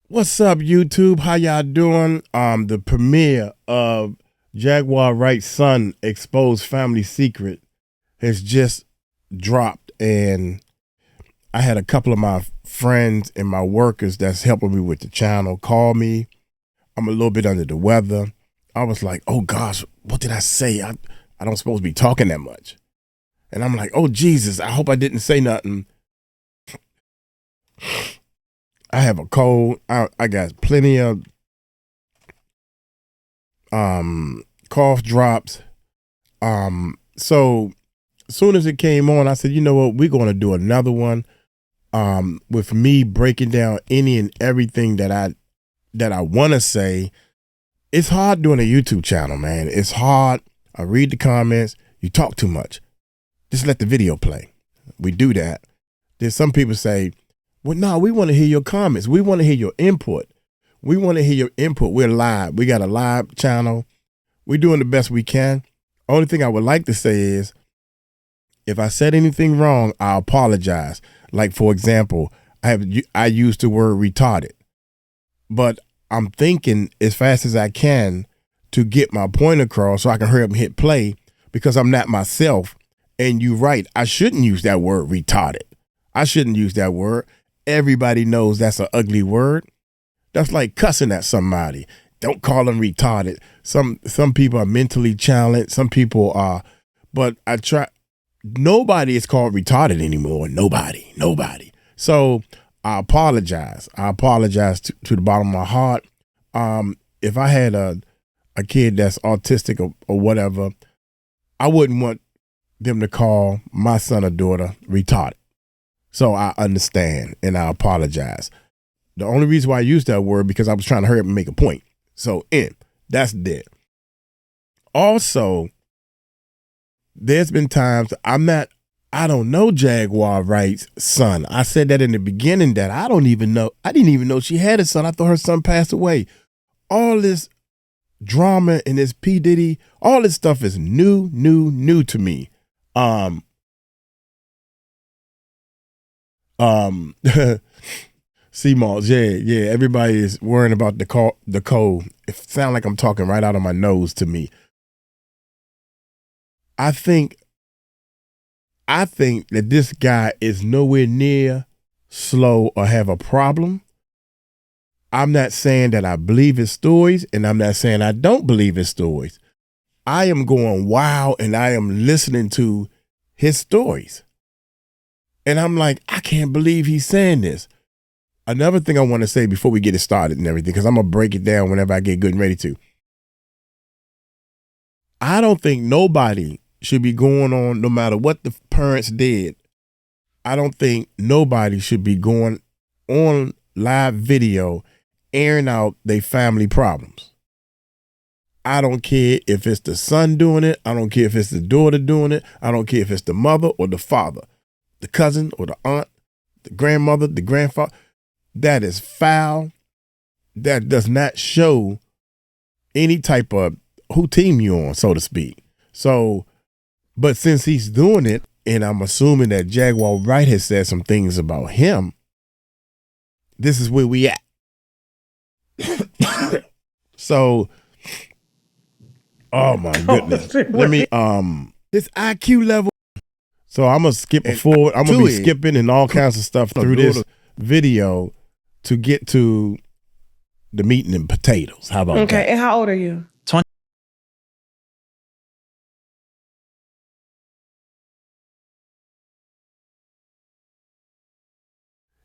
What's up, YouTube? How y'all doing? The premiere of Jaguar Wright's son exposed family secret has just dropped, and I had a couple of my friends and my workers that's helping me with the channel call me. I'm a little bit under the weather. I was like, oh gosh, what did I say? I don't supposed to be talking that much. And I'm like, oh Jesus, I hope I didn't say nothing. I have a cold. I got plenty of cough drops. So as soon as it came on, I said, you know what, we're going to do another one with me breaking down any and everything that I want to say. It's hard doing a YouTube channel, man. It's hard. I read the comments. You talk too much. Just let the video play. We do that. There's some people say, well, no, we want to hear your comments. We want to hear your input. We want to hear your input. We're live. We got a live channel. We're doing the best we can. Only thing I would like to say is, if I said anything wrong, I apologize. Like, for example, I used the word retarded, but I'm thinking as fast as I can to get my point across so I can hurry up and hit play, because I'm not myself. And you're right. I shouldn't use that word retarded. I shouldn't use that word. Everybody knows that's an ugly word. That's like cussing at somebody. Don't call them retarded. Some people are mentally challenged. Some people are, but nobody is called retarded anymore. Nobody. So I apologize. I apologize to the bottom of my heart. If I had a kid that's autistic or whatever, I wouldn't want them to call my son or daughter retarded. So I understand and I apologize. The only reason why I used that word because I was trying to hurry up and make a point. So that's dead. Also, there's been times I don't know Jaguar Wright's son. I said that in the beginning that I didn't even know she had a son. I thought her son passed away. All this drama and this P. Diddy, all this stuff is new to me. CMOS, yeah. Everybody is worrying about the cold. It sounds like I'm talking right out of my nose to me. I think that this guy is nowhere near slow or have a problem. I'm not saying that I believe his stories, and I'm not saying I don't believe his stories. I am going wow, and I am listening to his stories. And I'm like, I can't believe he's saying this. Another thing I want to say before we get it started and everything, because I'm going to break it down whenever I get good and ready to. I don't think nobody should be going on, no matter what the parents did. I don't think nobody should be going on live video airing out their family problems. I don't care if it's the son doing it. I don't care if it's the daughter doing it. I don't care if it's the mother or the father, the cousin or the aunt, the grandmother, the grandfather. That is foul. That does not show any type of who team you on, so to speak. So, but since he's doing it, and I'm assuming that Jaguar Wright has said some things about him, this is where we at. So, oh my goodness. Let me, his IQ level. So I'm going to skip forward. I'm going to be skipping and all kinds of stuff through this video to get to the meat and potatoes. How about that? Okay, and how old are you? 20.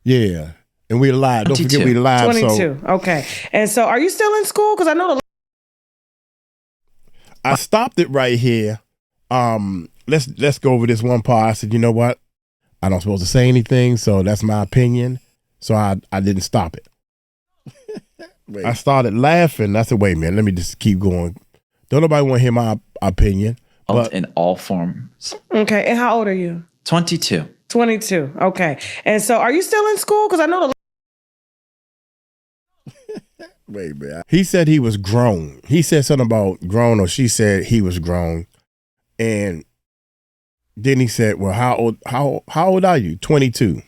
Yeah, and we're live. Don't forget we're live. 22. So, okay, and so are you still in school? Because I know I stopped it right here. Let's go over this one part. I said, you know what? I don't supposed to say anything, so that's my opinion. So I didn't stop it. I started laughing. I said, wait a minute, let me just keep going. Don't nobody want to hear my opinion. But In all forms. Okay, and how old are you? 22. 22. Okay, and so are you still in school? Because I know wait a minute. He said he was grown. He said something about grown, or she said he was grown. And then he said, well, how old are you? 22.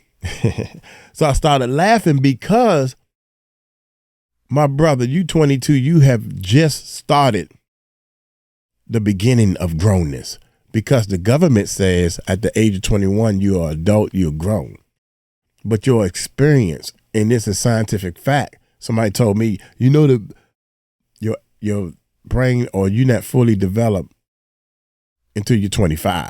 So I started laughing because My brother, you 22, you have just started the beginning of grownness, because the government says at the age of 21, you are adult, you're grown. But your experience, and this is scientific fact, somebody told me, your brain, or you're not fully developed until you're 25.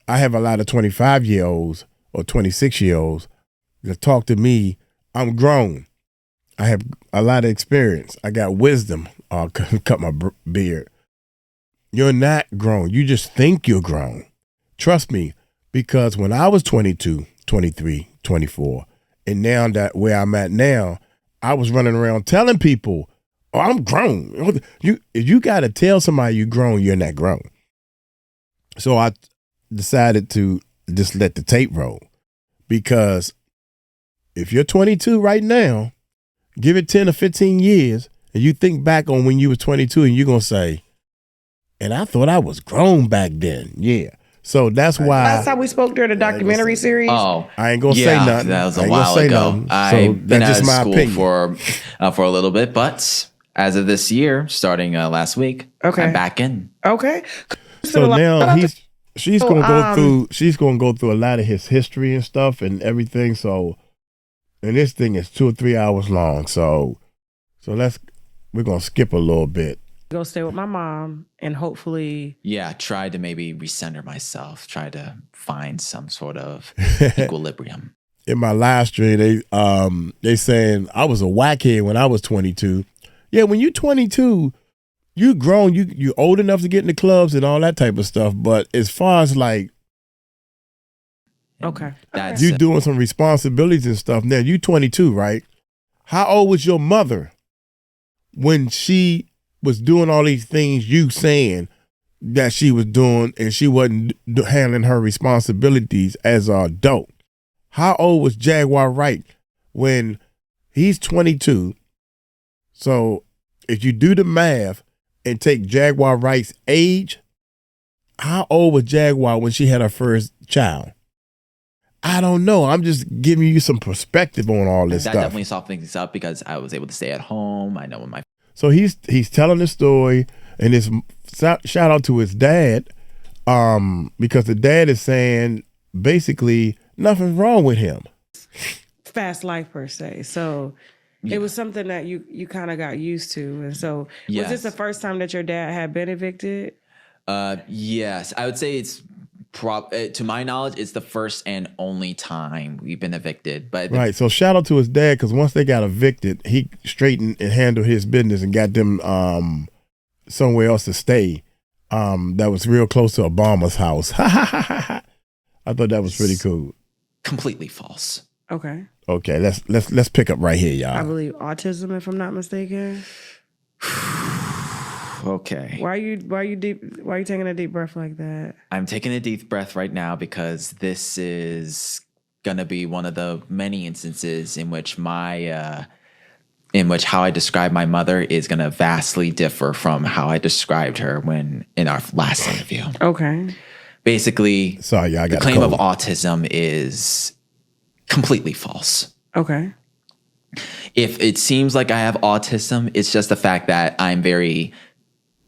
I have a lot of 25-year-olds or 26-year-olds that talk to me. I'm grown. I have a lot of experience. I got wisdom. I'll cut my beard. You're not grown. You just think you're grown. Trust me, because when I was 22, 23, 24, and now that where I'm at now, I was running around telling people, oh, I'm grown. If you got to tell somebody you're grown, you're not grown. So I decided to just let the tape roll, because if you're 22 right now, give it 10 or 15 years, and you think back on when you were 22, and you're going to say, and I thought I was grown back then. Yeah. So that's why. Last time we spoke during the documentary series. Oh, I ain't gonna say nothing. That was a while ago. I've been out of school opinion. for a little bit, but as of this year, starting last week, I'm back in. Okay. So now she's gonna go through a lot of his history and stuff and everything. So, and this thing is 2 or 3 hours long. So we're gonna skip a little bit. Go stay with my mom and hopefully. Yeah, try to maybe recenter myself, try to find some sort of equilibrium. In my live stream, they saying I was a whackhead when I was 22. Yeah, when you're 22, you grown, you old enough to get in the clubs and all that type of stuff. But as far as like, That's you doing some responsibilities and stuff. Now you 22, right? How old was your mother when she was doing all these things you saying that she was doing, and she wasn't handling her responsibilities as an adult? How old was Jaguar Wright when he's 22? So if you do the math and take Jaguar Wright's age, how old was Jaguar when she had her first child? I don't know. I'm just giving you some perspective on all this stuff. That definitely softened things up because I was able to stay at home. I know when my So he's telling the story, and it's shout out to his dad, because the dad is saying basically nothing's wrong with him. Fast life per se. So it was something that you kind of got used to. And so was this the first time that your dad had been evicted? Yes, I would say it's to my knowledge, it's the first and only time we've been evicted. But right, so shout out to his dad, because once they got evicted, he straightened and handled his business and got them somewhere else to stay. That was real close to Obama's house. I thought that was pretty cool. Completely false. Okay. Okay, let's pick up right here, y'all. I believe autism, if I'm not mistaken. Okay. Why are you taking a deep breath like that? I'm taking a deep breath right now because this is gonna be one of the many instances in which how I describe my mother is gonna vastly differ from how I described her in our last interview. Okay. Basically, sorry, y'all, the claim of autism is completely false. Okay. If it seems like I have autism, it's just the fact that I'm very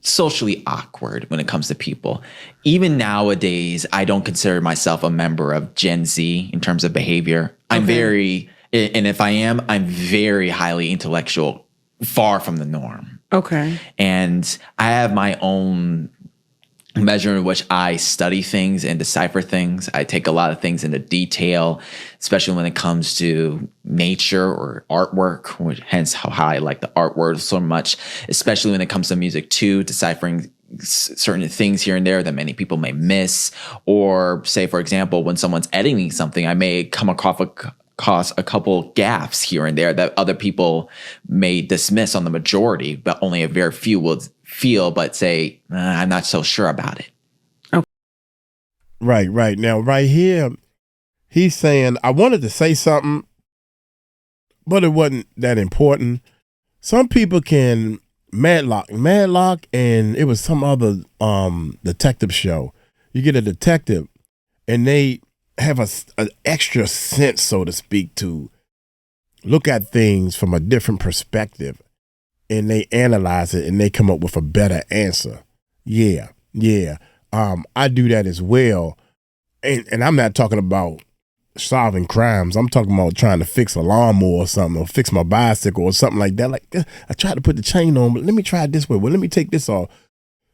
socially awkward when it comes to people. Even nowadays, I don't consider myself a member of Gen Z in terms of behavior. I'm very, and if I am, I'm very highly intellectual, far from the norm. Okay. And I have my own measure in which I study things and decipher things. I take a lot of things into detail, especially when it comes to nature or artwork, hence how I like the art word so much, especially when it comes to music too, deciphering certain things here and there that many people may miss. Or say, for example, when someone's editing something, I may come across a couple gaps here and there that other people may dismiss on the majority, but only a very few will feel, but say, I'm not so sure about it. Okay. Right. Now, right here, he's saying, I wanted to say something, but it wasn't that important. Some people can Madlock, and it was some other detective show. You get a detective, and they have an extra sense, so to speak, to look at things from a different perspective, and they analyze it and they come up with a better answer. Yeah. I do that as well. And I'm not talking about solving crimes. I'm talking about trying to fix a lawnmower or something, or fix my bicycle or something like that. Like, I tried to put the chain on, but let me try it this way. Well, let me take this off.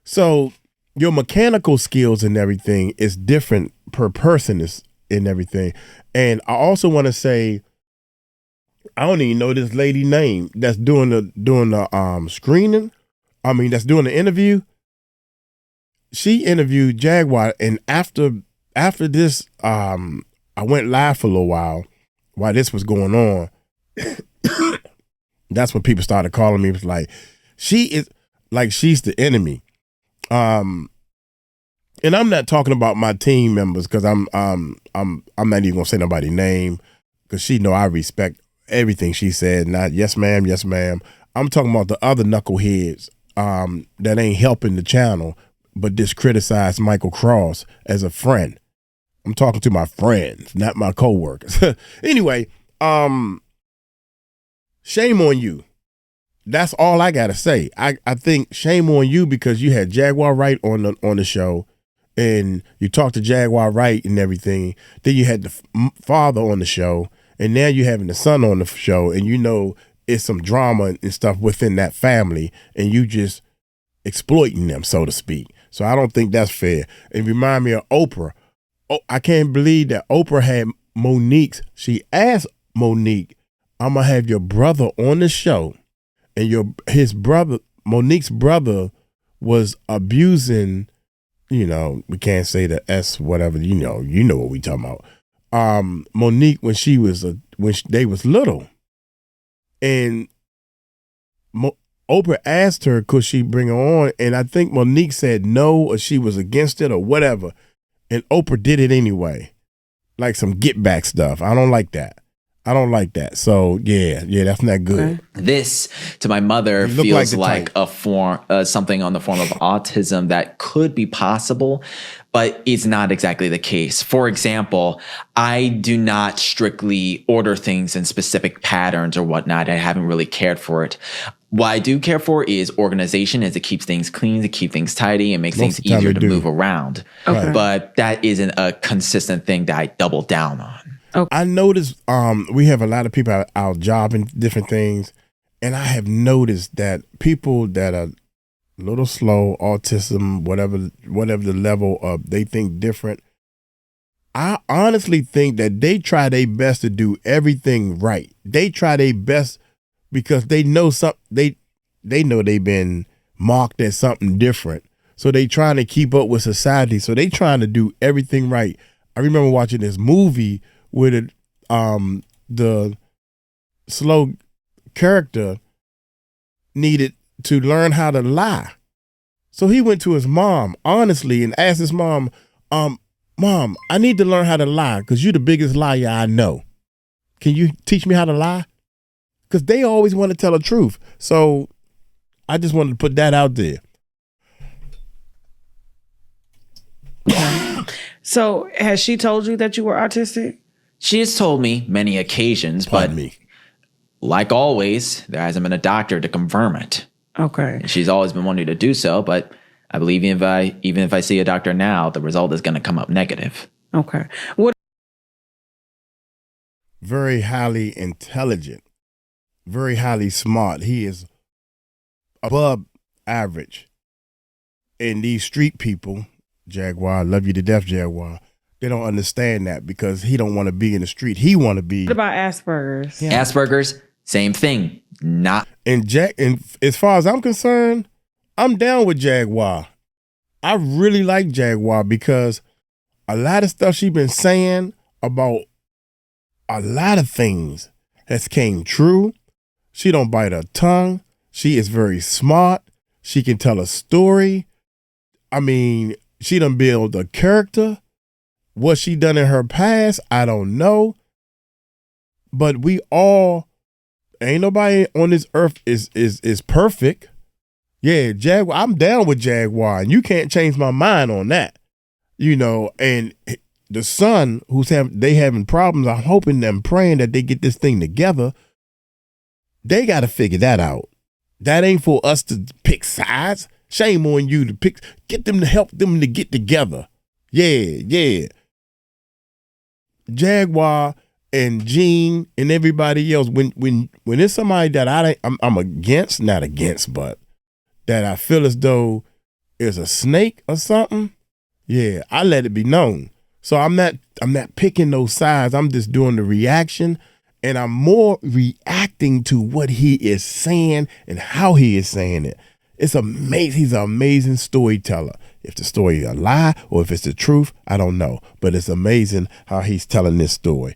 So your mechanical skills and everything is different per person and everything. And I also want to say, I don't even know this lady's name that's doing the screening. I mean, that's doing the interview. She interviewed Jaguar, and after this, I went live for a little while this was going on. That's when people started calling me. It was like, she's the enemy. And I'm not talking about my team members, because I'm not even gonna say nobody's name, because she know I respect everything she said. Not yes ma'am, yes ma'am. I'm talking about the other knuckleheads that ain't helping the channel, but just criticize Michael Cross as a friend. I'm talking to my friends, not my coworkers. Anyway, shame on you. That's all I gotta say. I think shame on you, because you had Jaguar Wright on the show, and you talked to Jaguar Wright and everything. Then you had the father on the show, and now you're having the son on the show, and you know it's some drama and stuff within that family, and you just exploiting them, so to speak. So I don't think that's fair. It remind me of Oprah. Oh, I can't believe that Oprah had Monique's. She asked Monique, "I'm gonna have your brother on the show," and his brother, Monique's brother, was abusing. You know, we can't say the S whatever. You know what we talking about. Monique when they was little, and Oprah asked her could she bring her on, and I think Monique said no, or she was against it or whatever, and Oprah did it anyway, like some get back stuff. I don't like that. So yeah, that's not good. This to my mother feels like a form, something on the form of autism that could be possible, but it's not exactly the case. For example, I do not strictly order things in specific patterns or whatnot. I haven't really cared for it. What I do care for is organization, as it keeps things clean, to keep things tidy, and makes things easier to move around. Okay. But that isn't a consistent thing that I double down on. Okay. I noticed we have a lot of people out our job and different things, and I have noticed that people that are a little slow, autism, whatever the level of, they think different. I honestly think that they try their best to do everything right. They try their best because they know they know they've been marked as something different. So they trying to keep up with society. So they trying to do everything right. I remember watching this movie where the slow character needed to learn how to lie. So he went to his mom, honestly, and asked his mom, Mom, I need to learn how to lie because you're the biggest liar I know. Can you teach me how to lie? Because they always want to tell the truth. So I just wanted to put that out there. So has she told you that you were autistic? She has told me many occasions, but like always, there hasn't been a doctor to confirm it. Okay. And she's always been wanting to do so, but I believe even if I see a doctor now, the result is going to come up negative. Okay. Very highly intelligent, very highly smart. He is above average. And these street people, Jaguar, love you to death, Jaguar, they don't understand that because he don't want to be in the street. He want to be. What about Asperger's? Yeah. Asperger's, same thing. Not. And as far as I'm concerned, I'm down with Jaguar. I really like Jaguar because a lot of stuff she been saying about a lot of things has came true. She don't bite her tongue. She is very smart. She can tell a story. I mean, she done build a character. What she done in her past, I don't know. But we all, ain't nobody on this earth is perfect. Yeah, Jaguar, I'm down with Jaguar, and you can't change my mind on that. You know, and the son who's having problems, I'm hoping and praying that they get this thing together They got to figure that out. That ain't for us to pick sides. Shame on you to get them to help them to get together. Yeah. Jaguar and Gene and everybody else. When it's somebody that I'm against, not against, but that I feel as though is a snake or something, yeah, I let it be known. So I'm not picking those sides. I'm just doing the reaction, and I'm more reacting to what he is saying and how he is saying it. It's amazing. He's an amazing storyteller. If the story is a lie or if it's the truth, I don't know. But it's amazing how he's telling this story.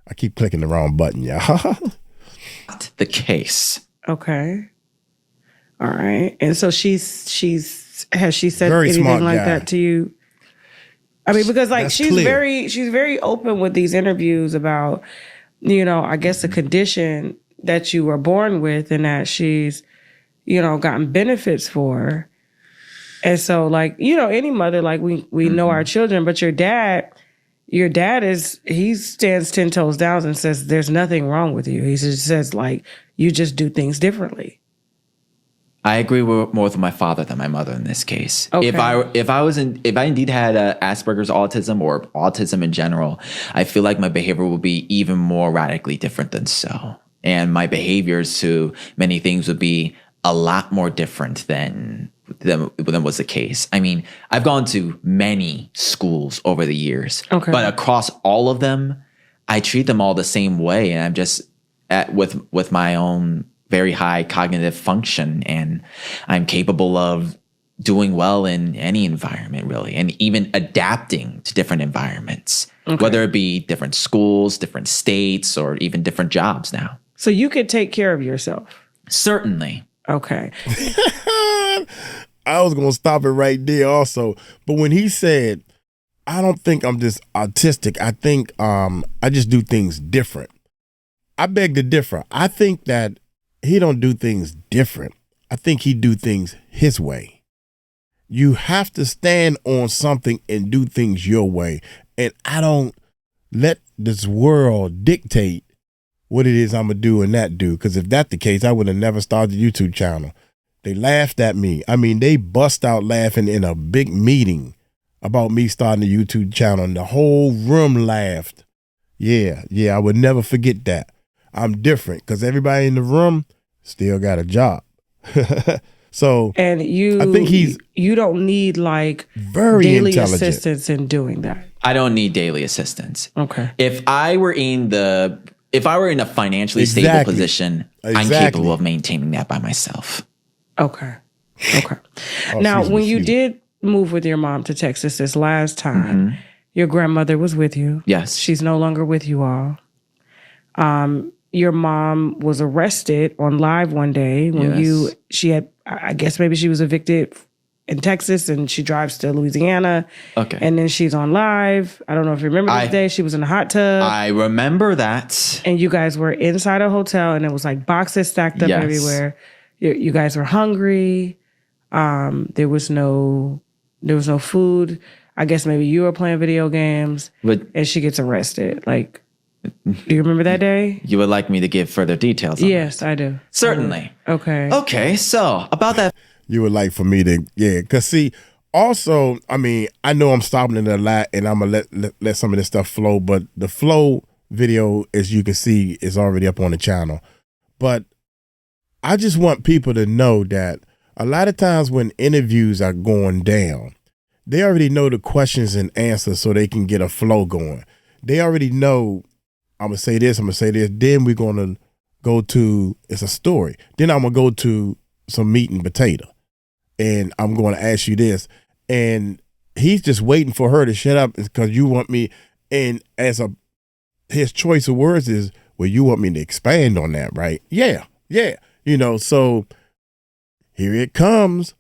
I keep clicking the wrong button, y'all. The case. Okay. All right. And so has she said Very anything like guy. that to you? I mean, because like That's she's clear. very open with these interviews about, I guess the condition that you were born with and that she's, gotten benefits for. And so like, any mother, like we know our children, but your dad he stands 10 toes down and says, there's nothing wrong with you. He just says like, you just do things differently. I agree more with my father than my mother in this case. Okay. If I indeed had Asperger's autism or autism in general, I feel like my behavior would be even more radically different than so. And my behaviors to many things would be a lot more different than was the case. I mean, I've gone to many schools over the years, but across all of them, I treat them all the same way. And I'm just with my own very high cognitive function, and I'm capable of doing well in any environment, really, and even adapting to different environments, whether it be different schools, different states, or even different jobs now. So you could take care of yourself? Certainly. Okay. I was going to stop it right there also. But when he said, I don't think I'm just autistic, I think I just do things different. I beg to differ. I think that he don't do things different. I think he do things his way. You have to stand on something and do things your way. And I don't let this world dictate what it is I'm going to do and not do. Because if that's the case, I would have never started a YouTube channel. They laughed at me. I mean, they bust out laughing in a big meeting about me starting a YouTube channel, and the whole room laughed. Yeah, I would never forget that. I'm different because everybody in the room still got a job. So, and I think you don't need like very daily intelligent assistance in doing that. I don't need daily assistance. Okay. If I were in a financially stable position, I'm capable of maintaining that by myself. Okay. Now, when you did move with your mom to Texas this last time, your grandmother was with you. Yes. She's no longer with you all. Your mom was arrested on live one day when I guess maybe she was evicted in Texas and she drives to Louisiana. Okay. And then she's on live. I don't know if you remember this day. She was in a hot tub. I remember that. And you guys were inside a hotel and it was like boxes stacked up everywhere. You guys were hungry. There was no food. I guess maybe you were playing video games and she gets arrested. Like, do you remember that day? You would like me to give further details on Yes, I do. Certainly. Okay, so about that. You would like for me to, because see, also, I mean, I know I'm stopping it a lot and I'm going to let some of this stuff flow, but the flow video, as you can see, is already up on the channel. But I just want people to know that a lot of times when interviews are going down, they already know the questions and answers so they can get a flow going. They already know, I'm going to say this, then we're going to go to, it's a story. Then I'm going to go to some meat and potato. And I'm going to ask you this. And he's just waiting for her to shut up because you want me. And his choice of words is, well, you want me to expand on that, right? Yeah. So here it comes.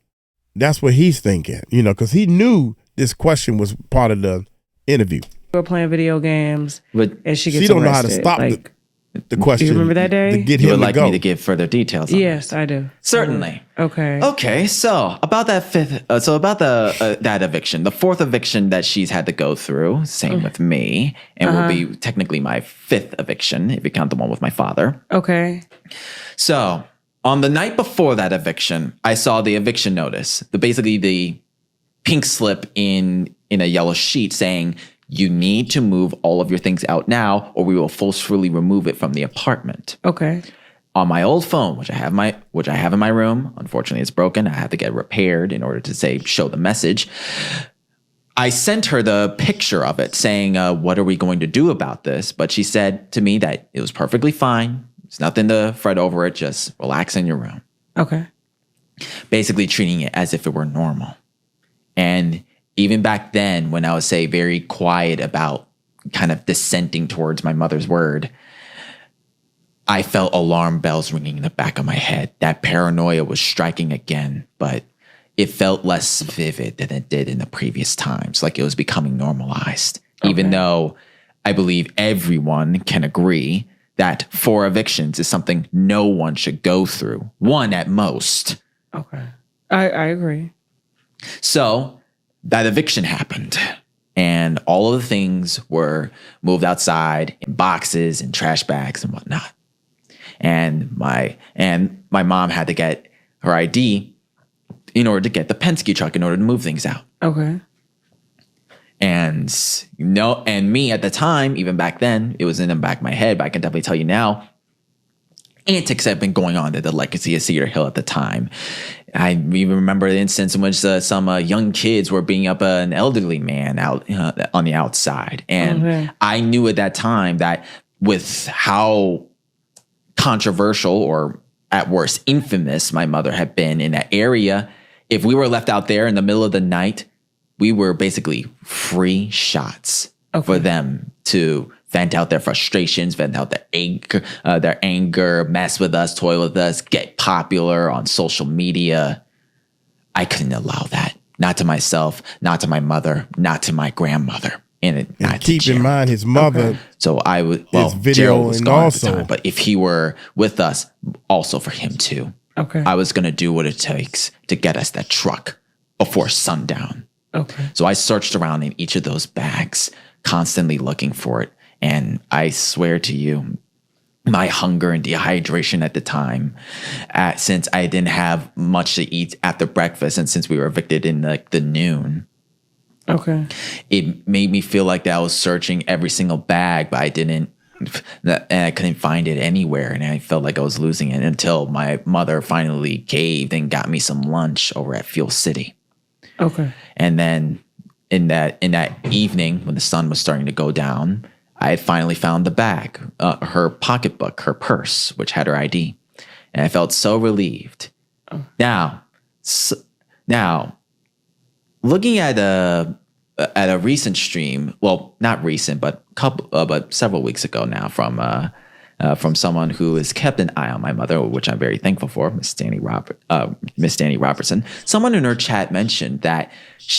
That's what he's thinking, because he knew this question was part of the interview. We were playing video games and she gets don't arrested. know how to stop the question. Do you remember that day? To get You him would to like go. me to give further details on Yes, I do. Certainly. Okay. Okay, so about that fifth, about that eviction, the fourth eviction that she's had to go through, same with me, and will be technically my fifth eviction if you count the one with my father. Okay. So on the night before that eviction, I saw the eviction notice, basically the pink slip in a yellow sheet saying, "You need to move all of your things out now, or we will forcefully remove it from the apartment." Okay. On my old phone, which I have in my room, unfortunately it's broken. I have to get repaired in order to show the message. I sent her the picture of it saying, "What are we going to do about this?" But she said to me that it was perfectly fine. There's nothing to fret over it. Just relax in your room. Okay. Basically treating it as if it were normal. And even back then, when I was, very quiet about kind of dissenting towards my mother's word, I felt alarm bells ringing in the back of my head. That paranoia was striking again, but it felt less vivid than it did in the previous times, like it was becoming normalized. Okay. Even though I believe everyone can agree that 4 evictions is something no one should go through. 1 at most. Okay. I agree. So that eviction happened, and all of the things were moved outside in boxes and trash bags and whatnot. And my mom had to get her ID in order to get the Penske truck in order to move things out. Okay. And me at the time, even back then, it was in the back of my head, but I can definitely tell you now, antics have been going on at the legacy of Cedar Hill at the time. I even remember the instance in which some young kids were beating up an elderly man out on the outside. And I knew at that time that with how controversial or at worst infamous my mother had been in that area, if we were left out there in the middle of the night, we were basically free shots for them to vent out their frustrations, vent out their anger, mess with us, toy with us, get popular on social media. I couldn't allow that. Not to myself, not to my mother, not to my grandmother. And keep in mind his mother. So I would, Gerald was gone at the time, but if he were with us, also for him too. Okay. I was going to do what it takes to get us that truck before sundown. Okay. So I searched around in each of those bags, constantly looking for it. And I swear to you, my hunger and dehydration at the time, since I didn't have much to eat after breakfast, and since we were evicted in the noon, it made me feel like that I was searching every single bag, but I didn't, and I couldn't find it anywhere, and I felt like I was losing it until my mother finally caved and got me some lunch over at Fuel City. Okay. And then in that evening, when the sun was starting to go down, I had finally found the bag, her pocketbook, her purse, which had her ID. And I felt so relieved. Oh. Now, looking at a recent stream, well, not recent, but several weeks ago now, from someone who has kept an eye on my mother, which I'm very thankful for, Miss Danny Robertson. Someone in her chat mentioned that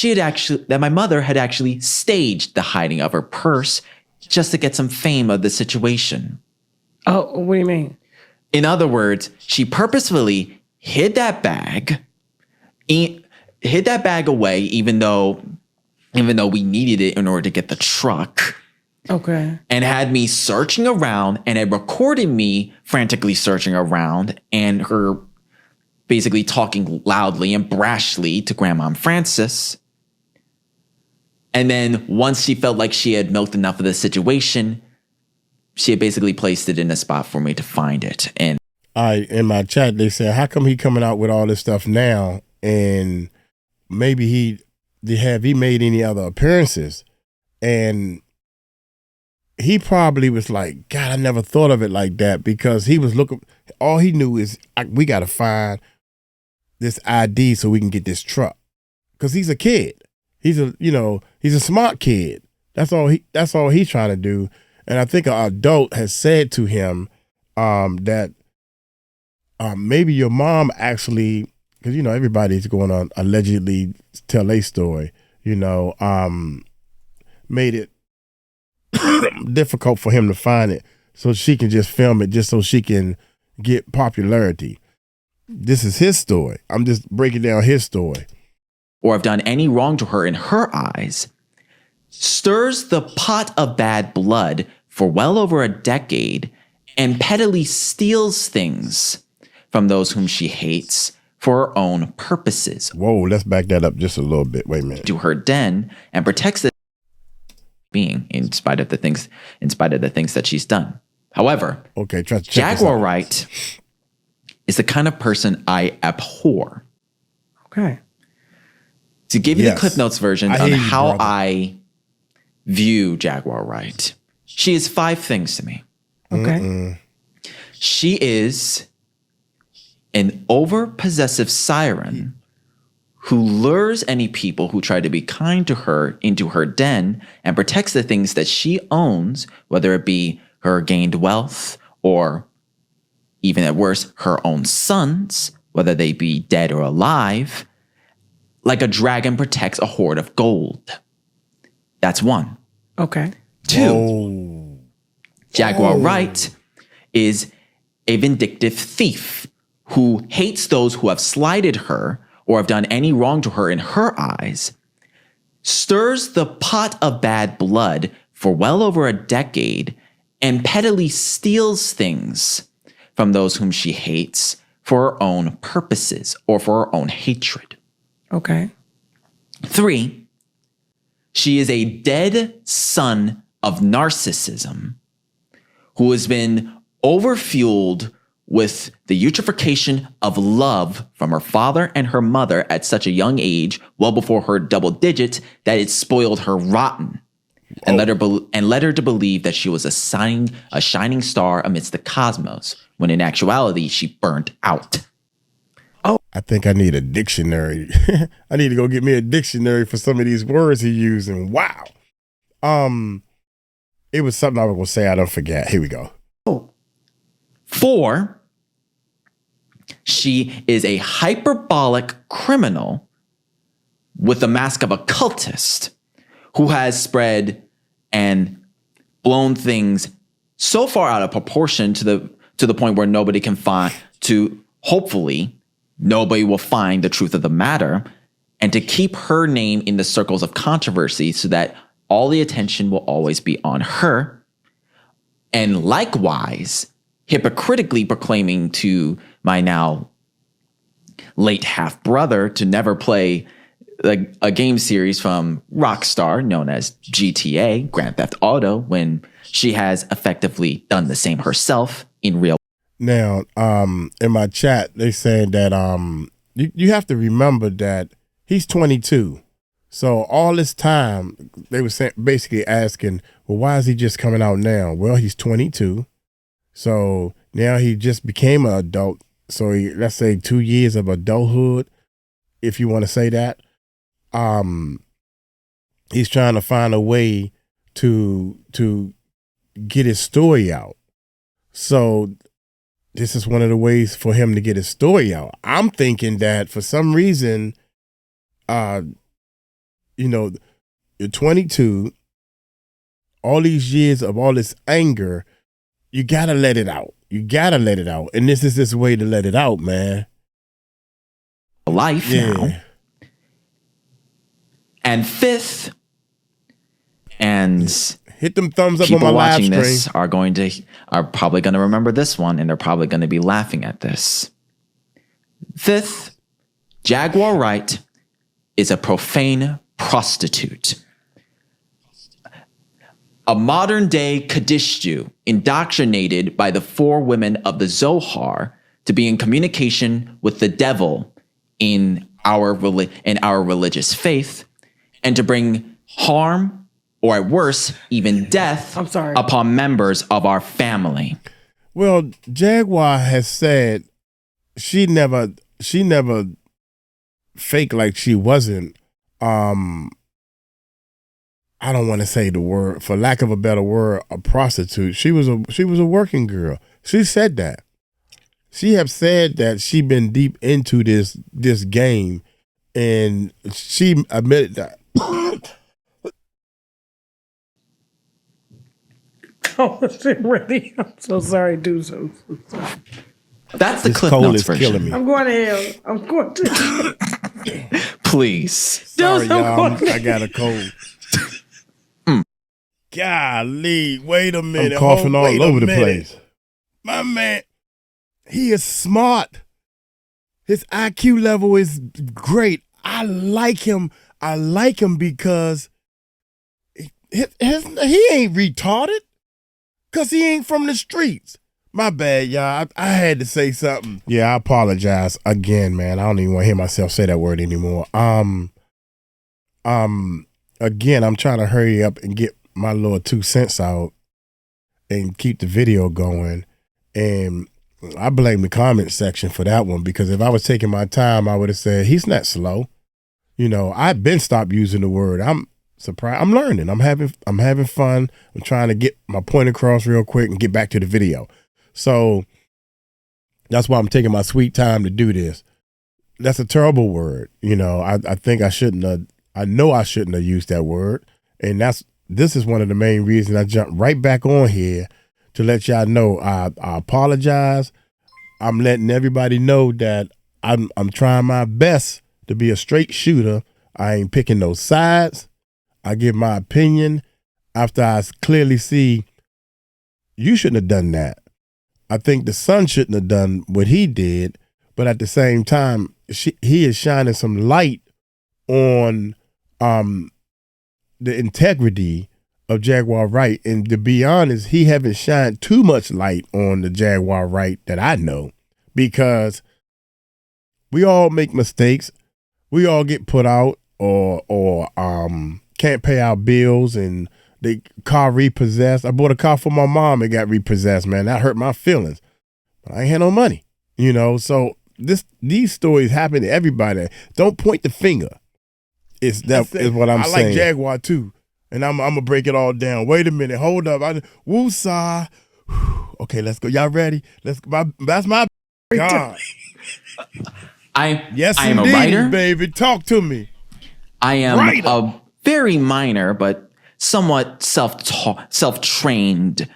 that my mother had actually staged the hiding of her purse just to get some fame of the situation. Oh, what do you mean? In other words, she purposefully hid that bag away, even though we needed it in order to get the truck. Okay. And had me searching around, and had recorded me frantically searching around, and her basically talking loudly and brashly to Grandma Frances. And then once she felt like she had milked enough of the situation, she had basically placed it in a spot for me to find it. And in my chat, they said, how come he coming out with all this stuff now? And maybe he made any other appearances? And he probably was like, God, I never thought of it like that, because he was looking, all he knew is we got to find this ID so we can get this truck. Because he's a kid. He's a smart kid. That's all he's trying to do. And I think an adult has said to him that maybe your mom actually, because everybody's going to allegedly tell a story, made it difficult for him to find it. so she can just film it just so she can get popularity. This is his story. I'm just breaking down his story. Or have done any wrong to her in her eyes, stirs the pot of bad blood for well over a decade, and pettily steals things from those whom she hates for her own purposes. Whoa, let's back that up just a little bit. Wait a minute. To her den and protects the being in spite of the things that she's done. However, okay, Jaguar Wright is the kind of person I abhor. Okay. To give you the Cliff Notes version on how I view Jaguar Wright, she is 5 things to me. Okay. She is an over-possessive siren who lures any people who try to be kind to her into her den and protects the things that she owns, whether it be her gained wealth or, even at worst, her own sons, whether they be dead or alive, like a dragon protects a hoard of gold. That's 1. Okay. 2, Jaguar Wright is a vindictive thief who hates those who have slighted her or have done any wrong to her in her eyes, stirs the pot of bad blood for well over a decade, and pettily steals things from those whom she hates for her own purposes or for her own hatred. Okay. 3, she is a dead son of narcissism who has been overfueled with the eutrophication of love from her father and her mother at such a young age, well before her double digits, that it spoiled her rotten and led her to believe that she was a shining star amidst the cosmos, when in actuality she burnt out. I think I need a dictionary. I need to go get me a dictionary for some of these words he's using. Wow. It was something I was going to say. I don't forget. Here we go. 4, she is a hyperbolic criminal with the mask of a cultist who has spread and blown things so far out of proportion to the point where nobody can find, to hopefully nobody will find the truth of the matter, and to keep her name in the circles of controversy so that all the attention will always be on her. And likewise, hypocritically proclaiming to my now late half-brother to never play a game series from Rockstar known as GTA, Grand Theft Auto, when she has effectively done the same herself in real. Now, in my chat, they saying that you have to remember that he's 22. So all this time, they were basically asking, well, why is he just coming out now? Well, he's 22. So now he just became an adult. So let's say 2 years of adulthood, if you want to say that. He's trying to find a way to get his story out. So this is one of the ways for him to get his story out. I'm thinking that for some reason, you're 22, all these years of all this anger, you gotta let it out. You gotta let it out. And this is this way to let it out, man. Life now. And 5th, and hit them thumbs up people on my live watching stream. this are probably going to remember this one, and they're probably going to be laughing at this. 5th, Jaguar Wright is a profane prostitute. A modern day _𝗟𝗓𝗡 indoctrinated by the 4 women of the Zohar to be in communication with the devil in our religious faith, and to bring harm, or at worst, even death, upon members of our family. Well, Jaguar has said she never faked like she wasn't. I don't want to say the word, for lack of a better word, a prostitute. She was a working girl. She said that. She have said that she been deep into this game, and she admitted that. I wasn't ready. I'm so sorry, dude. So sorry. That's the This Cliff cold Notes is version. killing me. I'm going to hell. I'm going to hell. Please. Sorry, Dude, I'm y'all. going I got a cold. Golly, wait a minute. I'm coughing wait all a over the minute. place. My man, he is smart. His IQ level is great. I like him. I like him because he ain't retarded. Because he ain't from the streets. My bad, y'all. I had to say something. Yeah, I apologize again, man. I don't even want to hear myself say that word anymore. Again, I'm trying to hurry up and get my little 2 cents out and keep the video going. And I blame the comment section for that one, because if I was taking my time, I would have said, he's not slow. You know, I've been stopped using the word. I'm surprised. I'm learning. I'm having fun. I'm trying to get my point across real quick and get back to the video. So that's why I'm taking my sweet time to do this. That's a terrible word. You know, I think I know I shouldn't have used that word. And this is one of the main reasons I jumped right back on here to let y'all know I apologize. I'm letting everybody know that I'm trying my best to be a straight shooter. I ain't picking no sides. I give my opinion after I clearly see you shouldn't have done that. I think the son shouldn't have done what he did, but at the same time, he is shining some light on the integrity of Jaguar Wright. And to be honest, he haven't shined too much light on the Jaguar Wright that I know, because we all make mistakes. We all get put out or can't pay our bills, and the car repossessed. I bought a car for my mom. It got repossessed, man. That hurt my feelings. But I ain't had no money, you know. So these stories happen to everybody. Don't point the finger. Is what I'm saying. I like Jaguar too, and I'm gonna break it all down. Wait a minute, hold up. Woosah. Okay, let's go. Y'all ready? Let's. That's my God. Yes, I am indeed, a writer, baby. Talk to me. I am Writer. a very minor but somewhat self-trained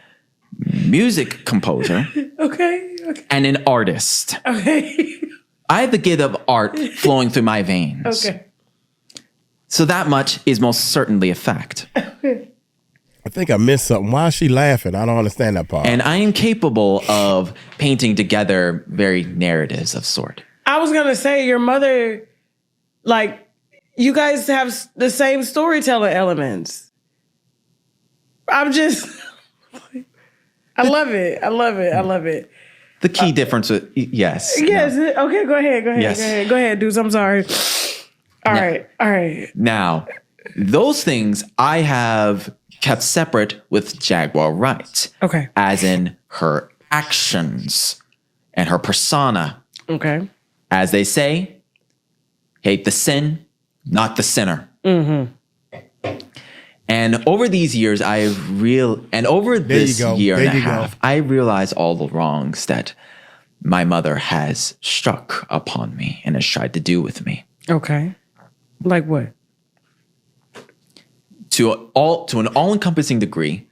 music composer. Okay. And an artist. Okay. I have the gift of art flowing through my veins. Okay. So that much is most certainly a fact. I think I missed something. Why is she laughing? I don't understand that part. And I am capable of painting together very narratives of sort. I was going to say, your mother, like, you guys have the same storytelling elements. I love it. I love it. The key difference with, yes. Yes. No. Okay, go ahead. Yes. Go ahead, dudes. I'm sorry. All right. Now, those things I have kept separate with Jaguar Wright. Okay. As in her actions and her persona. Okay. As they say, hate the sin, not the sinner. Mm-hmm. And over these years, over this year and a half, I realized all the wrongs that my mother has struck upon me and has tried to do with me. Okay. Like what? To an all-encompassing degree,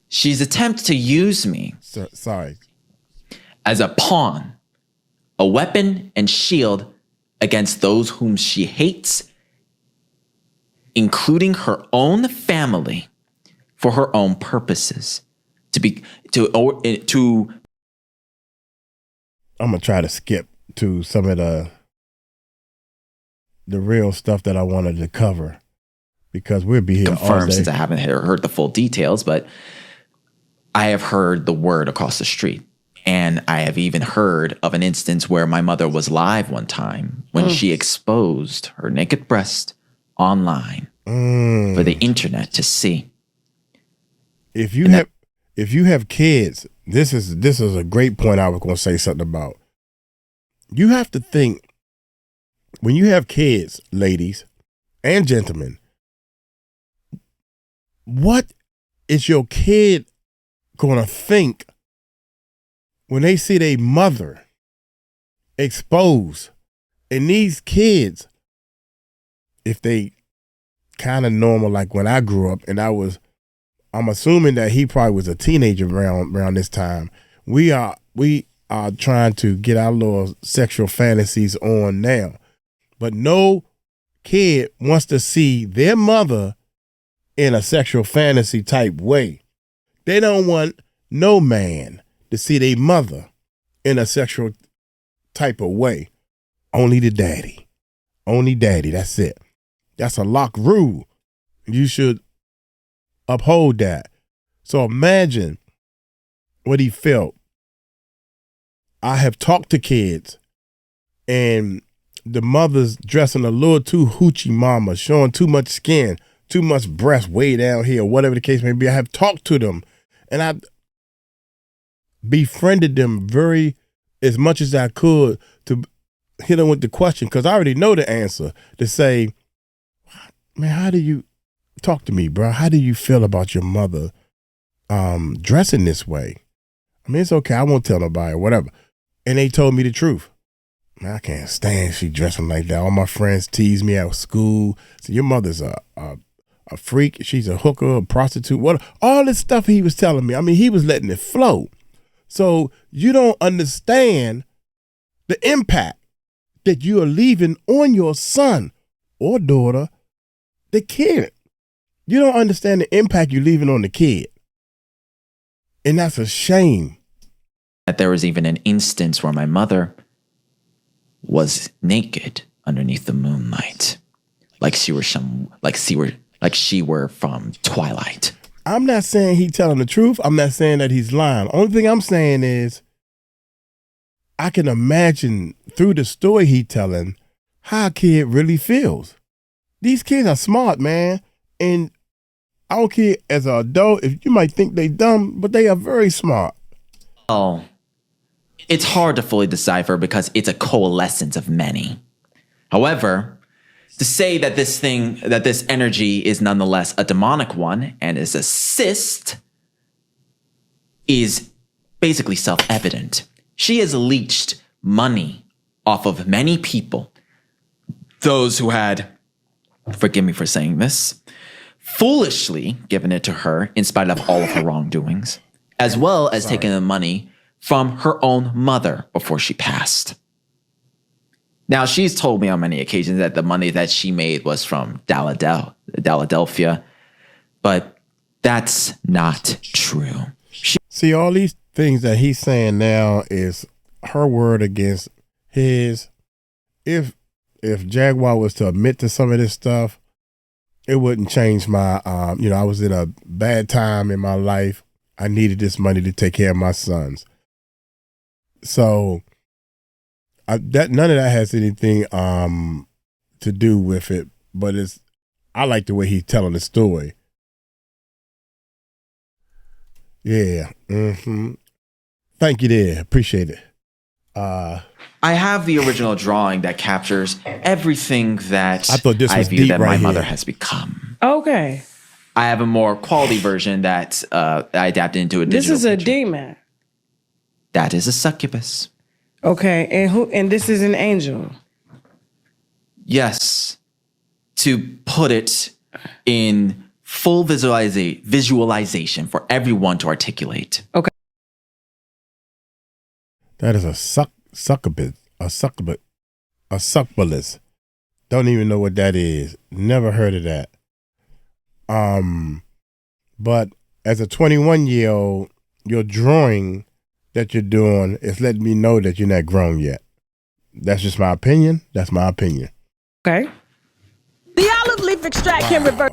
she's attempted to use me as a pawn, a weapon and shield against those whom she hates, including her own family, for her own purposes. I'm gonna try to skip to some of the real stuff that I wanted to cover, because we'll be here all confirm, day. since I haven't heard the full details, but I have heard the word across the street. And I have even heard of an instance where my mother was live one time when she exposed her naked breast online for the internet to see. If you have kids, this is a great point I was going to say something about. You have to think, when you have kids, ladies and gentlemen, what is your kid going to think when they see their mother exposed? And these kids, if they kind of normal, like when I grew up and I was I'm assuming that he probably was a teenager around this time. We are trying to get our little sexual fantasies on now. But no kid wants to see their mother in a sexual fantasy type way. They don't want no man to see their mother in a sexual type of way. Only the daddy. Only daddy. That's it. That's a lock rule. You should uphold that. So imagine what he felt. I have talked to kids and the mother's dressing a little too hoochie mama, showing too much skin, too much breast way down here, whatever the case may be. I have talked to them and I befriended them as much as I could to hit them with the question, because I already know the answer, to say, man, how do you talk to me, bro? How do you feel about your mother dressing this way? I mean, it's okay. I won't tell nobody or whatever. And they told me the truth. Man, I can't stand she dressing like that. All my friends tease me at school. So your mother's a freak. She's a hooker, a prostitute. What? All this stuff he was telling me. I mean, he was letting it flow. So you don't understand the impact that you are leaving on your son or daughter, the kid. You don't understand the impact you're leaving on the kid. And that's a shame. That there was even an instance where my mother was naked underneath the moonlight, like she were from Twilight. I'm not saying he's telling the truth. I'm not saying that he's lying. Only thing I'm saying is I can imagine through the story he's telling how a kid really feels. These kids are smart, man. And I don't care as an adult if you might think they dumb, but they are very smart. Oh, it's hard to fully decipher because it's a coalescence of many. However, to say that this energy is nonetheless a demonic one and is a cyst is basically self-evident. She has leached money off of many people. Those who had, forgive me for saying this, foolishly given it to her in spite of all of her wrongdoings, as well as taking the money from her own mother before she passed. Now, she's told me on many occasions that the money that she made was from Philadelphia, but that's not true. See, all these things that he's saying now is her word against his. If Jaguar was to admit to some of this stuff, it wouldn't change my, I was in a bad time in my life. I needed this money to take care of my sons. So none of that has anything to do with it, but I like the way he's telling the story. Yeah. Mm-hmm. Thank you there. Appreciate it. I have the original drawing that captures everything that I thought this was view deep that right my here. mother has become. Okay. I have a more quality version that I adapted into a digital This is a picture. demon. That is a succubus. Okay, and this is an angel. Yes. To put it in full visualization for everyone to articulate. Okay. That is a succubus. Don't even know what that is. Never heard of that. But as a 21-year-old, your drawing that you're doing is letting me know that you're not grown yet. That's just my opinion. That's my opinion. Okay. The olive leaf extract can revert.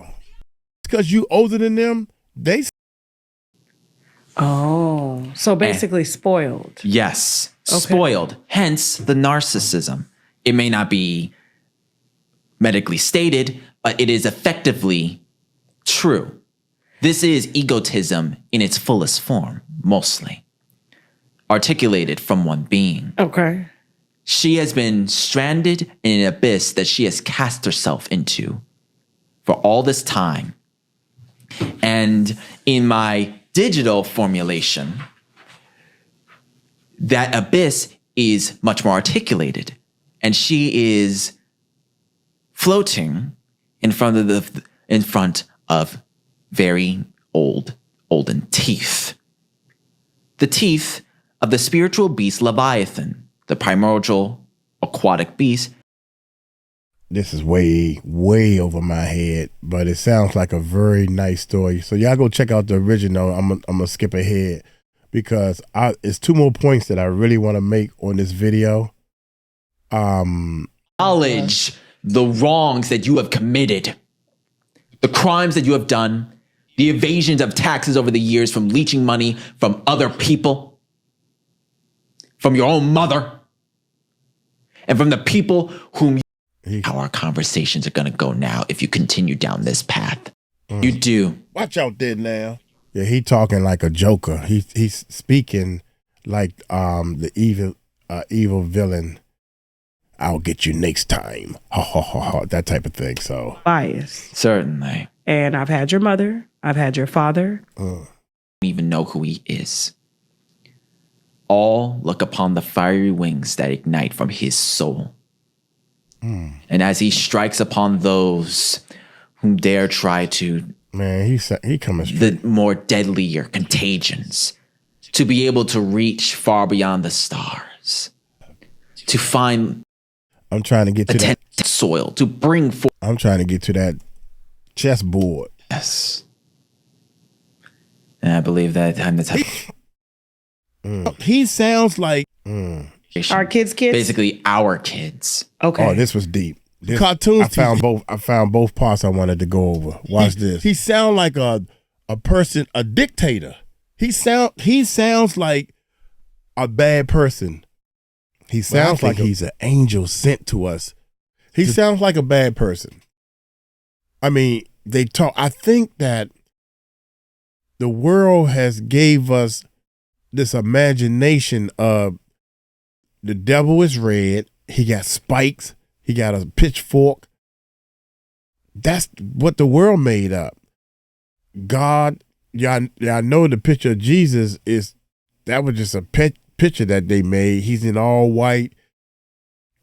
Because you older than them, Oh, so basically spoiled. Yes. Okay. Spoiled. Hence the narcissism. It may not be medically stated, but it is effectively true. This is egotism in its fullest form, mostly. Articulated from one being. Okay. She has been stranded in an abyss that she has cast herself into for all this time. And in my digital formulation, that abyss is much more articulated. And she is floating in front of very olden teeth. The teeth of the spiritual beast Leviathan, the primordial aquatic beast. This is way, way over my head, but it sounds like a very nice story. So y'all go check out the original. I'm gonna skip ahead because it's 2 more points that I really want to make on this video. Acknowledge the wrongs that you have committed, the crimes that you have done, the evasions of taxes over the years from leeching money from other people, from your own mother, and from the people whom how our conversations are going to go now if you continue down this path. You do. Watch out there now. Yeah, he talking like a joker. He's speaking like the evil villain. I'll get you next time. Ha ha ha ha. That type of thing. So bias. Certainly. And I've had your mother. I've had your father. Don't even know who he is. All look upon the fiery wings that ignite from his soul. And as he strikes upon those whom dare try to, man, he coming straight. The more deadlier contagions, to be able to reach far beyond the stars, to find. I'm trying to get to that soil, to bring forth. I'm trying to get to that chessboard. Yes. And I believe that I'm the type. He sounds like. Our kids. Basically our kids. Okay. Oh, this was deep. Cartoons. I found both parts I wanted to go over. Watch this. He sounds like a person, a dictator. He sounds like a bad person. He sounds like he's an angel sent to us. He sounds like a bad person. I mean, they talk. I think that the world has gave us this imagination of the devil is red. He got spikes. He got a pitchfork. That's what the world made up. God, y'all know the picture of Jesus that was just a picture that they made. He's in all white.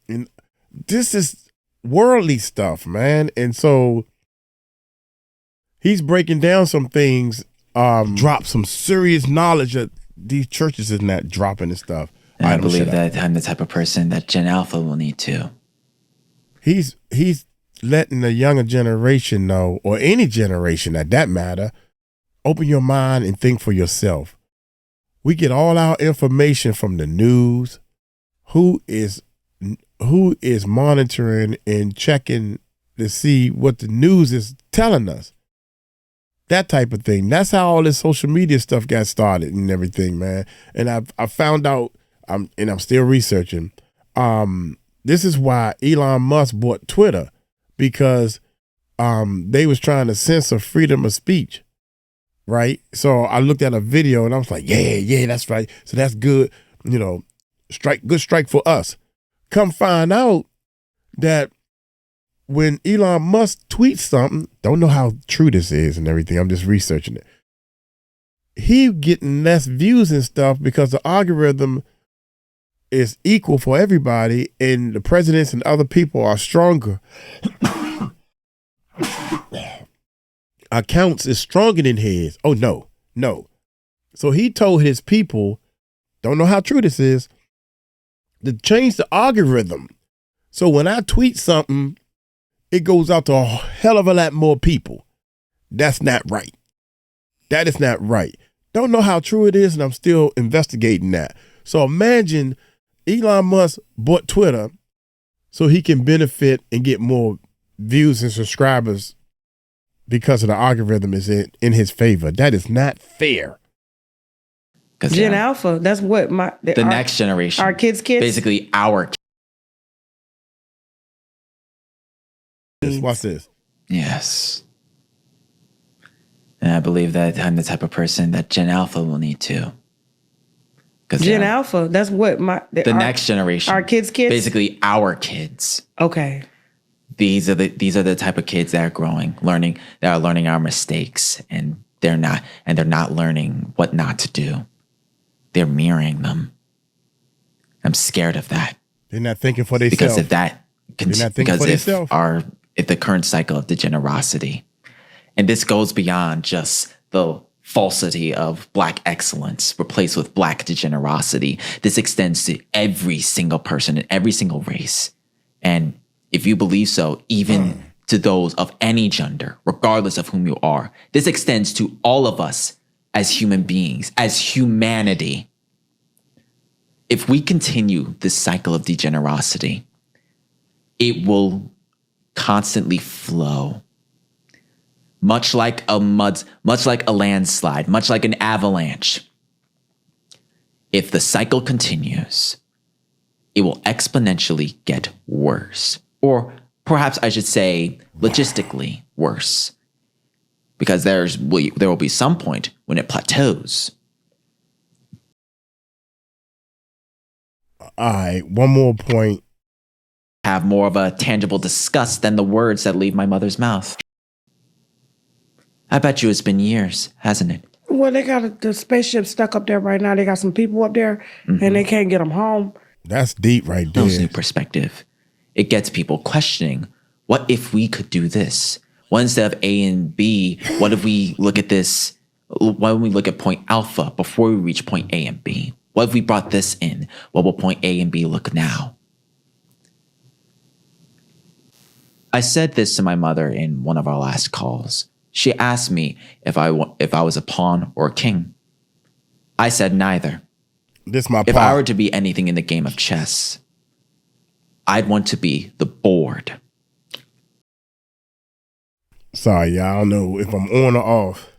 And this is worldly stuff, man. And so he's breaking down some things, drop some serious knowledge that these churches is not dropping and stuff. And I believe that I'm the type of person that Gen Alpha will need to. He's letting the younger generation know, or any generation at that matter, open your mind and think for yourself. We get all our information from the news. Who is monitoring and checking to see what the news is telling us? That type of thing. That's how all this social media stuff got started and everything, man. And I found out, I'm still researching. This is why Elon Musk bought Twitter, because they was trying to censor freedom of speech, right? So I looked at a video and I was like, yeah, that's right. So that's good, good strike for us. Come find out that when Elon Musk tweets something, don't know how true this is and everything, I'm just researching it. He getting less views and stuff because the algorithm is equal for everybody, and the presidents and other people are stronger. Accounts is stronger than his. Oh, no. So he told his people, don't know how true this is, to change the algorithm. So when I tweet something, it goes out to a hell of a lot more people. That's not right. That is not right. Don't know how true it is, and I'm still investigating that. So imagine Elon Musk bought Twitter so he can benefit and get more views and subscribers because of the algorithm is in his favor. That is not fair. Gen Alpha, that's what the next generation. Our kids. Basically our kids. What's this? Yes. And I believe that I'm the type of person that Gen Alpha will need to. Gen Alpha, that's what the next generation. Our kids. Basically our kids. Okay. These are the type of kids that are growing, learning our mistakes, and they're not learning what not to do. They're mirroring them. I'm scared of that. They're not thinking for themselves. Because if that if the current cycle of degenerosity, and this goes beyond just the falsity of Black excellence replaced with Black degenerosity. This extends to every single person in every single race. And if you believe so, even to those of any gender, regardless of whom you are, this extends to all of us as human beings, as humanity. If we continue this cycle of degenerosity, it will constantly flow. Much like a landslide, much like an avalanche. If the cycle continues, it will exponentially get worse. Or perhaps I should say logistically worse. Because there will be some point when it plateaus. All right, one more point. Have more of a tangible disgust than the words that leave my mother's mouth. I bet you it's been years, hasn't it? Well, they got the spaceship stuck up there right now. They got some people up there, and they can't get them home. That's deep right there. No new perspective. It gets people questioning, what if we could do this? What instead of A and B, what if we look at this? Why don't we look at point alpha before we reach point A and B? What if we brought this in? What will point A and B look now? I said this to my mother in one of our last calls. She asked me if I was a pawn or a king. I said neither. This my If I were to be anything in the game of chess, I'd want to be the board. Sorry, y'all. I don't know if I'm on or off.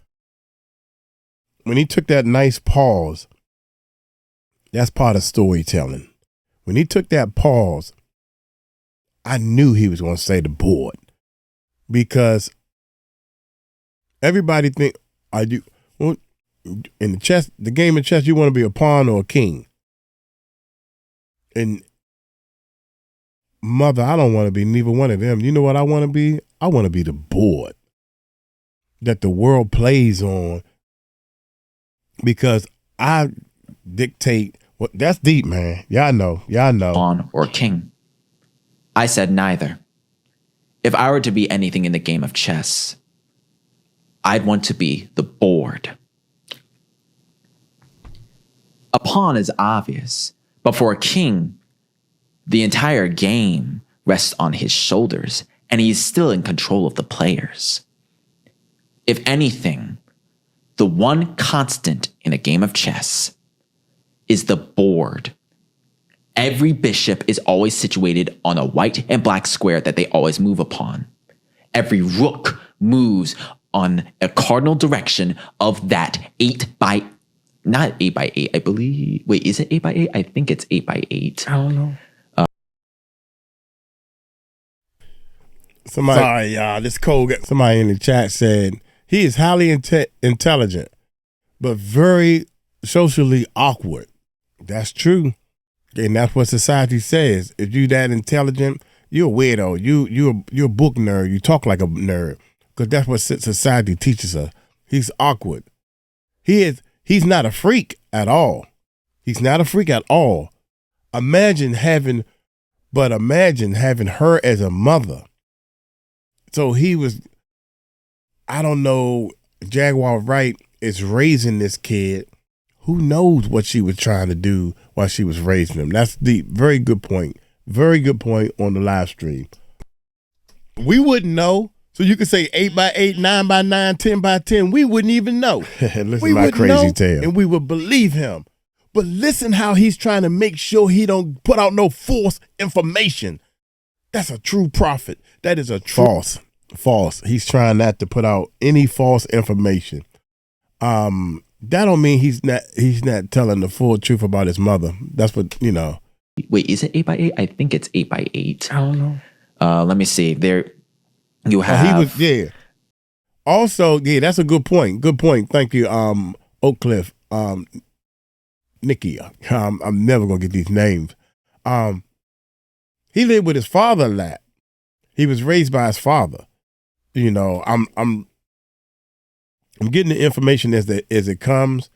When he took that nice pause, that's part of storytelling. When he took that pause, I knew he was going to say the board, because everybody think in the game of chess, you want to be a pawn or a king. And mother, I don't want to be neither one of them. You know what I want to be? I want to be the board that the world plays on, because I dictate. Well, that's deep, man. Y'all know. Pawn or king. I said neither. If I were to be anything in the game of chess, I'd want to be the board. A pawn is obvious, but for a king, the entire game rests on his shoulders, and he's still in control of the players. If anything, the one constant in a game of chess is the board. Every bishop is always situated on a white and black square that they always move upon. Every rook moves on a cardinal direction of that not 8 by 8, I believe. Wait, is it 8 by 8? I think it's 8 by 8. I don't know. Sorry, y'all. This code. Somebody in the chat said he is highly intelligent, but very socially awkward. That's true. And that's what society says. If you that intelligent, you're a weirdo. You're a book nerd. You talk like a nerd, because that's what society teaches us. He's awkward. He's not a freak at all. He's not a freak at all. Imagine having her as a mother. So I don't know, Jaguar Wright is raising this kid. Who knows what she was trying to do while she was raising him? That's the very good point. Very good point on the live stream. We wouldn't know. So you could say 8 by 8, 9 by 9, 10 by 10. We wouldn't even know. Listen to my crazy tale. And we would believe him. But listen how he's trying to make sure he don't put out no false information. That's a true prophet. That is a true false. He's trying not to put out any false information. That don't mean he's not telling the full truth about his mother. That's what, you know. Wait, is it 8 by 8? I think it's 8 by 8. I don't know. Let me see. There you have. Also, that's a good point. Good point. Thank you, Oak Cliff. Nikki. I'm never gonna get these names. He lived with his father a lot. He was raised by his father. You know, I'm getting the information as it comes.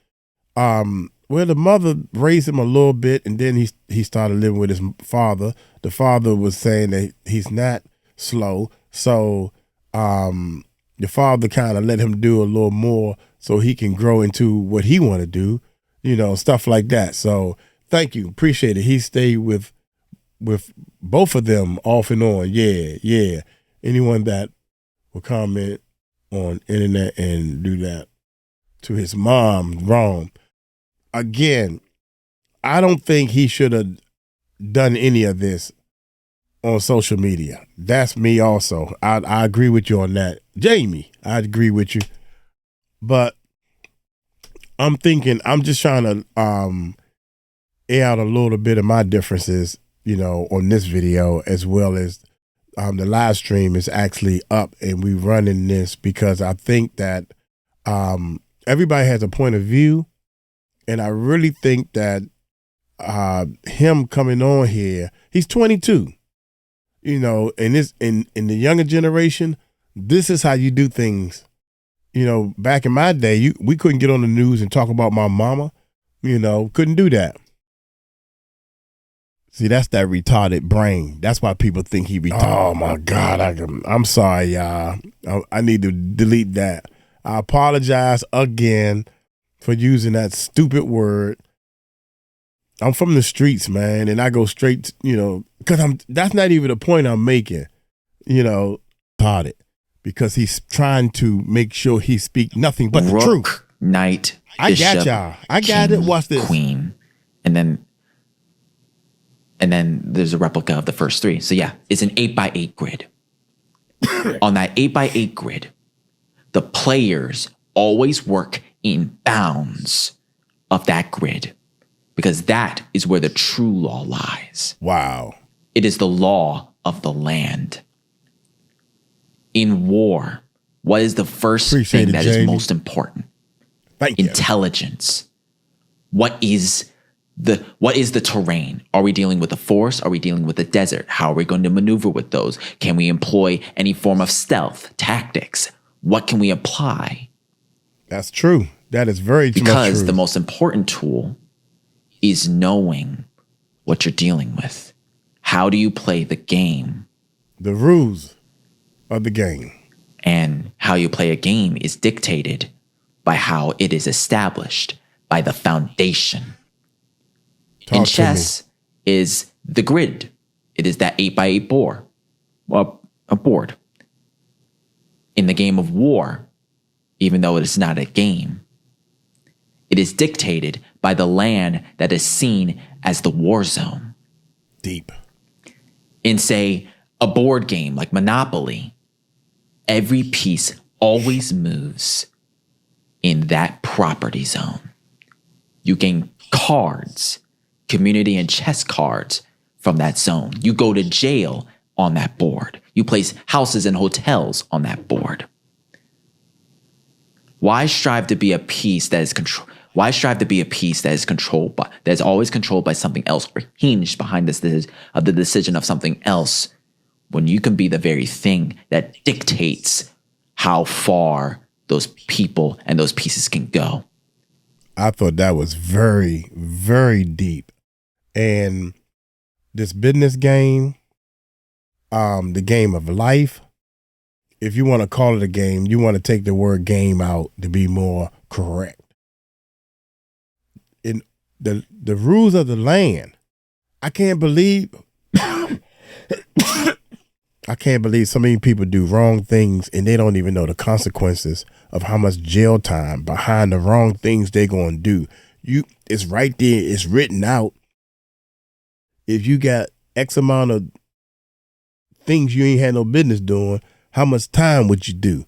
Well, the mother raised him a little bit, and then he started living with his father. The father was saying that he's not slow, so the father kind of let him do a little more so he can grow into what he want to do, stuff like that. So thank you. Appreciate it. He stayed with both of them off and on. Yeah. Anyone that will comment on internet and do that to his mom, wrong. Again, I don't think he should have done any of this on social media. That's me also. I agree with you on that. Jamie, I agree with you. But I'm just trying to air out a little bit of my differences, on this video, as well as the live stream is actually up and we running this because I think that everybody has a point of view. And I really think that him coming on here, he's 22, and this in the younger generation, this is how you do things. Back in my day, we couldn't get on the news and talk about my mama, couldn't do that. See, that's that retarded brain. That's why people think he retarded. Oh my God, I'm sorry, y'all. I need to delete that. I apologize again for using that stupid word. I'm from the streets, man, and I go straight, because that's not even the point I'm making, retarded, because he's trying to make sure he speak nothing but the truth. Knight, I bishop, got y'all. I got it. Watch this. Queen, and then there's a replica of the first three. So yeah, it's an 8x8 grid. On that 8x8 grid, the players always work in bounds of that grid, because that is where the true law lies. Wow. It is the law of the land. In war, what is the first thing that is most important? Thank you. Intelligence. What is the terrain? Are we dealing with a forest? Are we dealing with a desert? How are we going to maneuver with those? Can we employ any form of stealth, tactics? What can we apply? That's true. That is very much true. Because the most important tool is knowing what you're dealing with. How do you play the game? The rules of the game. And how you play a game is dictated by how it is established, by the foundation. In chess is the grid. It is that 8x8 board. Well, a board. In the game of war, even though it is not a game, it is dictated by the land that is seen as the war zone. Deep. In, say, a board game like Monopoly, every piece always moves in that property zone. You gain cards, community and chess cards from that zone. You go to jail on that board. You place houses and hotels on that board. Why strive to be a piece that is controlled? Why strive to be a piece that is controlled by, that is always controlled by something else, or hinged behind the decision of something else, when you can be the very thing that dictates how far those people and those pieces can go? I thought that was very, very deep. And this business game, the game of life, if you want to call it a game, you want to take the word game out to be more correct. In the rules of the land, I can't believe so many people do wrong things and they don't even know the consequences of how much jail time behind the wrong things they're going to do. It's right there. It's written out. If you got X amount of things you ain't had no business doing, how much time would you do?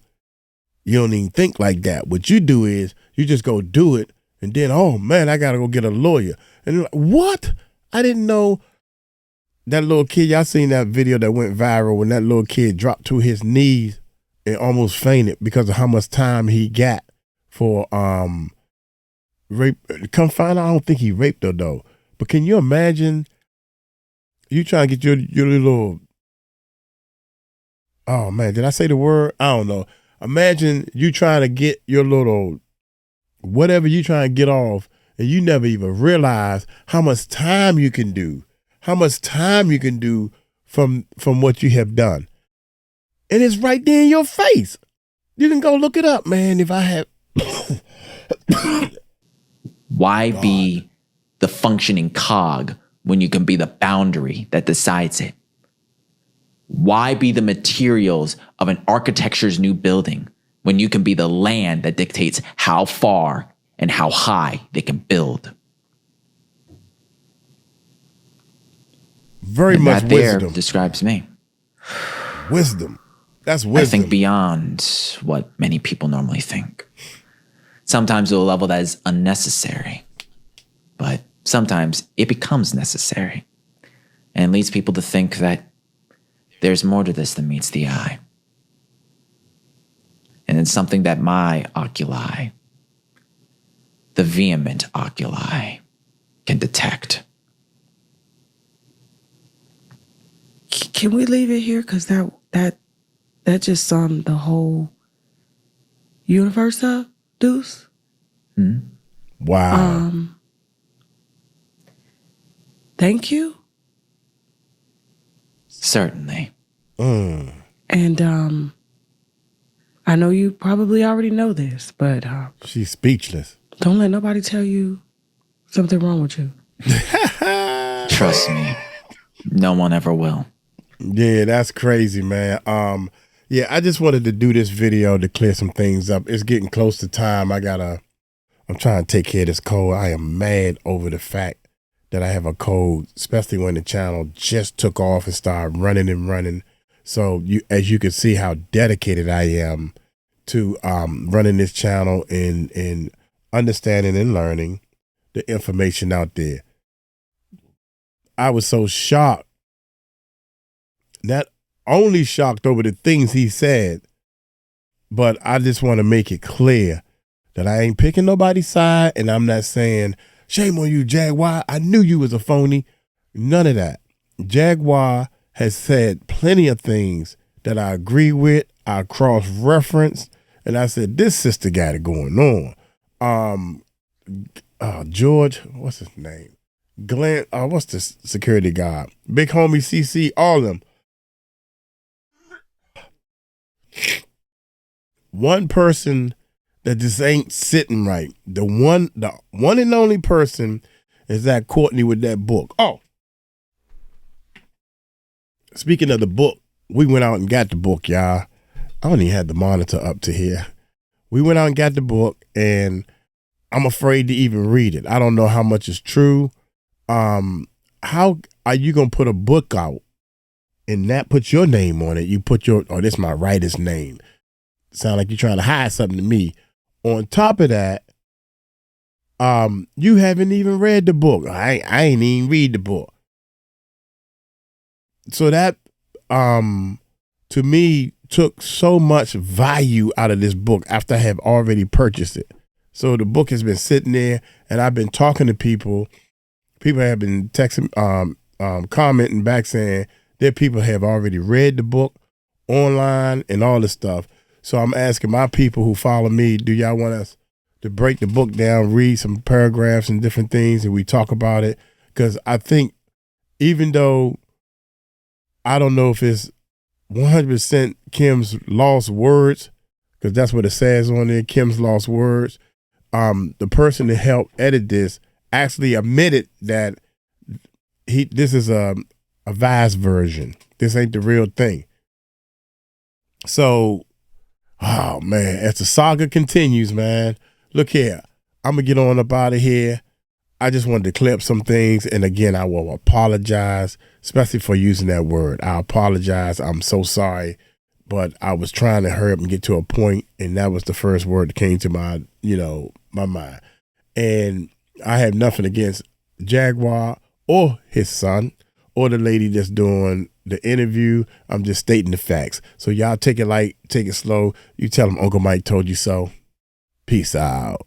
You don't even think like that. What you do is you just go do it. And then, oh man, I got to go get a lawyer. And like, what? I didn't know that little kid. Y'all seen that video that went viral when that little kid dropped to his knees and almost fainted because of how much time he got for rape. Come find out, I don't think he raped her though. But can you imagine you trying to get your little, oh man, did I say the word? I don't know. Imagine you trying to get your little, whatever you trying to get off, and you never even realize how much time you can do, from what you have done. And it's right there in your face. You can go look it up, man. If I have, Why be the functioning cog when you can be the boundary that decides it? Why be the materials of an architecture's new building when you can be the land that dictates how far and how high they can build? Very And much that there wisdom. describes me. Wisdom. That's wisdom. I think beyond what many people normally think. Sometimes to a level that is unnecessary, but sometimes it becomes necessary and leads people to think that there's more to this than meets the eye. And it's something that my oculi, the vehement oculi, can detect. Can we leave it here? Because that just summed the whole universe up, Deuce. Wow. Thank you. Certainly. And I know you probably already know this, but She's speechless. don't let nobody tell you something wrong with you. Trust me, no one ever will. Yeah, that's crazy, man. Yeah, I just wanted to do this video to clear some things up. It's getting close to time. I'm trying to take care of this cold. I am mad over the fact that I have a cold, especially when the channel just took off and started running and running. So as you can see how dedicated I am to running this channel and understanding and learning the information out there. I was so shocked. Not only shocked over the things he said, but I just want to make it clear that I ain't picking nobody's side, and I'm not saying, shame on you, Jaguar. I knew you was a phony. None of that. Jaguar has said plenty of things that I agree with. I cross-referenced, and I said, this sister got it going on. George, what's his name? Glenn, what's the security guard? Big homie CC, all of them. One person that just ain't sitting right. The one and only person is that Courtney with that book. Oh, speaking of the book, we went out and got the book, y'all. I don't even have the monitor up to here. We went out and got the book, and I'm afraid to even read it. I don't know how much is true. How are you gonna put a book out and not put your name on it? You put this is my writer's name. Sound like you're trying to hide something to me. On top of that, you haven't even read the book. I ain't even read the book. So that, to me, took so much value out of this book after I have already purchased it. So the book has been sitting there, and I've been talking to people. People have been texting, commenting back saying their people have already read the book online and all this stuff. So I'm asking my people who follow me, do y'all want us to break the book down, read some paragraphs and different things, and we talk about it? Because I think even though I don't know if it's 100% Kim's lost words, because that's what it says on there, Kim's lost words, the person that helped edit this actually admitted that this is a revised version. This ain't the real thing. So, oh man, as the saga continues, man, look here. I'm gonna get on up out of here. I just wanted to clear up some things, and again, I will apologize, especially for using that word. I apologize. I'm so sorry, but I was trying to hurry up and get to a point, and that was the first word that came to my mind. And I have nothing against Jaguar or his son or the lady that's doing the interview. I'm just stating the facts. So y'all take it light, take it slow. You tell them Uncle Mike told you so. Peace out.